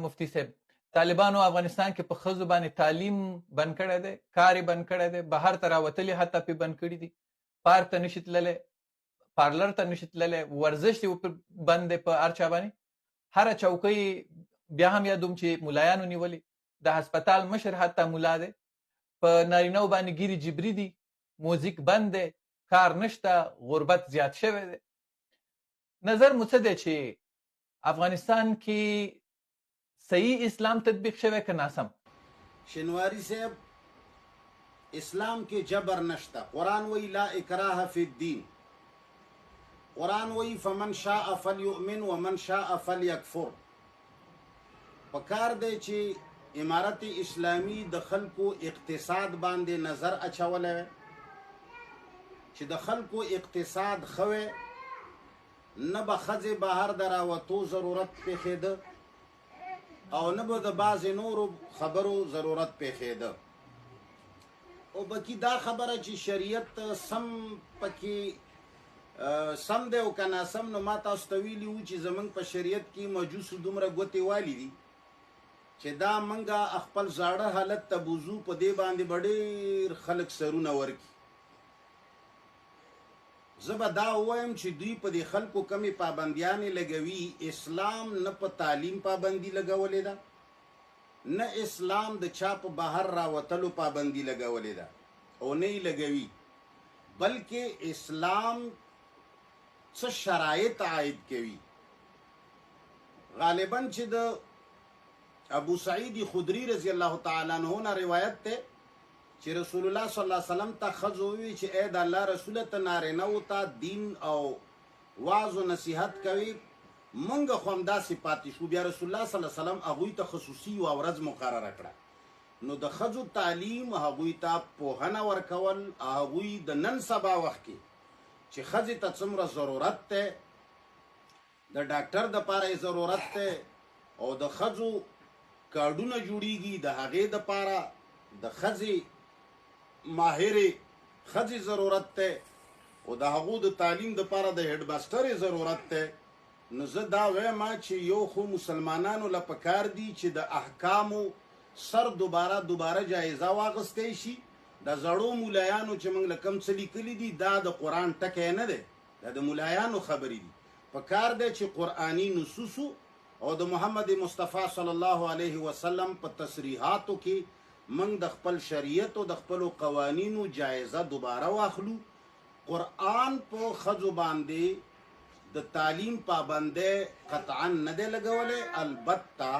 مفتی صاحب طالبانو افغانستان کې په ښځو باندې تعلیم بند کړی دی، کار یې بند کړی دی، بهر ته راوتلي حتی پې بند کړي دي، پارک ته نشي تللی، پارلر ته نشي تللی، ورزش یې بند دی په هر چا باندې. هره چوکۍ بیا هم یادوم چې ملایانو نیولي، د هسپتال مشر حتی ملا دی، په نارینهو باندې ګیرې جبري دي، موزیک بند دی، کار نشته، غربت زیات شوی دی. نظر مو څه دی چې افغانستان کې صحیح اسلام تطبیق شوی که ناسم؟ شنواری صاحب اسلام کې جبر نشته. قرآن وی لا اکراه فی الدین. قرآن وی فمن شاء فلیؤمن ومن شاء فلیکفر. پکار دی چې امارت اسلامی د خلکو اقتصاد باندې نظر اچولی چې د خلکو اقتصاد خوی نه به ښځې بهر د راوتو ضرورت پیښېده او نه به د بعضې نورو خبرو ضرورت پیښېده. او بکی دا خبره چې شریعت سم پکې سم دی او که ناسم، نو ما تاسو ته ویلي وو چې زموږ په شریعت کې مجوسو دومره ګوتې والي دي چې دا موږ خپل زاړه حالت ته بوځو، په دې باندې به ډېر خلک سرونه ورکي. زه به دا ووایم چې دوی په دې خلکو کمې پابندیانې لګوي. اسلام نه په تعلیم پابندي لګولې ده، نه اسلام د چا په بهر راوتلو پابندي لګولې ده او نه یې لګوي، بلکې اسلام څه شرایط عاید کوي. غالبا چې د ابو سعید خدری رضی الله تعالی عنہ نه روایت ته چې رسول الله صلی الله علیه وسلم ته ښځو وویل چې ای د الله رسوله ته نارینهو ته دین او واعظ و نصیحت کوي، موږ خو همداسې پاتې شو. بیا رسول الله صلی الله علیه وسلم هغوی ته خصوصي یوه ورځ مقرره کړه. نو د ښځو تعلیم، هغوی ته پوهنه ورکول، هغوی د نن سبا وخت کې چې ښځې ته څومره ضرورت دی، د ډاکټر دپاره یې ضرورت دی او د ښځو کارډونه جوړیږي، د هغې دپاره د ښځې ماهرې ښځې ضرورت دی او د هغو د تعلیم دپاره د هیډ ماسټر یې ضرورت دی. نو زه دا وایم چې یو خو مسلمانانو له پکار دي چې د احکامو سر دوباره جایزه واخیستی شي. د زړو ملایانو چې موږ له کوم څه لیکلي دي دا د قرآن ټکی نه دی، دا د ملایانو خبرې دي. پکار دی چې قرآني نصوصو او د محمد مصطفی صلی الله علیه وسلم په تصریحاتو کې موږ د خپل شریعت او د خپلو قوانینو جایزه دوباره واخلو. قرآن په ښځو باندې د تعلیم پابندی قطعا نه دی لګولی، البته